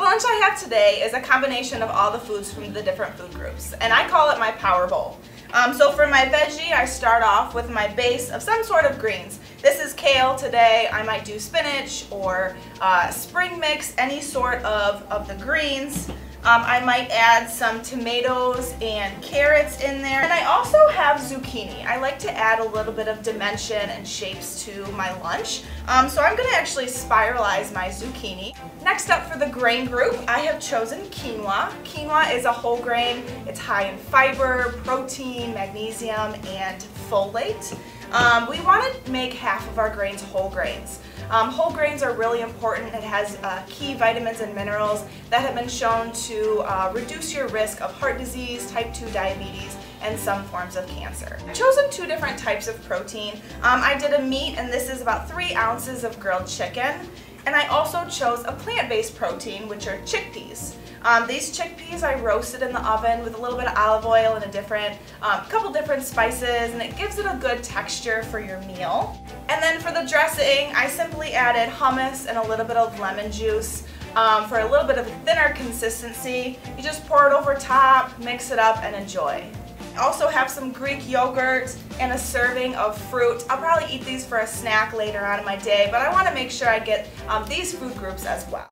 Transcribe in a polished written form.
lunch I have today is a combination of all the foods from the different food groups, and I call it my power bowl. So for my veggie, I start off with my base of some sort of greens. This is kale today. I might do spinach or spring mix, any sort of the greens. I might add some tomatoes and carrots in there. And I also have zucchini. I like to add a little bit of dimension and shapes to my lunch. So I'm going to actually spiralize my zucchini. Next up for the grain group, I have chosen quinoa. Quinoa is a whole grain. It's high in fiber, protein, magnesium, and folate. We want to make half of our grains whole grains. Whole grains are really important. It has key vitamins and minerals that have been shown to reduce your risk of heart disease, type 2 diabetes, and some forms of cancer. I've chosen two different types of protein. I did a meat, and this is about 3 ounces of grilled chicken. And I also chose a plant-based protein, which are chickpeas. These chickpeas I roasted in the oven with a little bit of olive oil and a couple different spices, and it gives it a good texture for your meal. And then for the dressing, I simply added hummus and a little bit of lemon juice for a little bit of a thinner consistency. You just pour it over top, mix it up, and enjoy. I also have some Greek yogurt and a serving of fruit. I'll probably eat these for a snack later on in my day, but I want to make sure I get these food groups as well.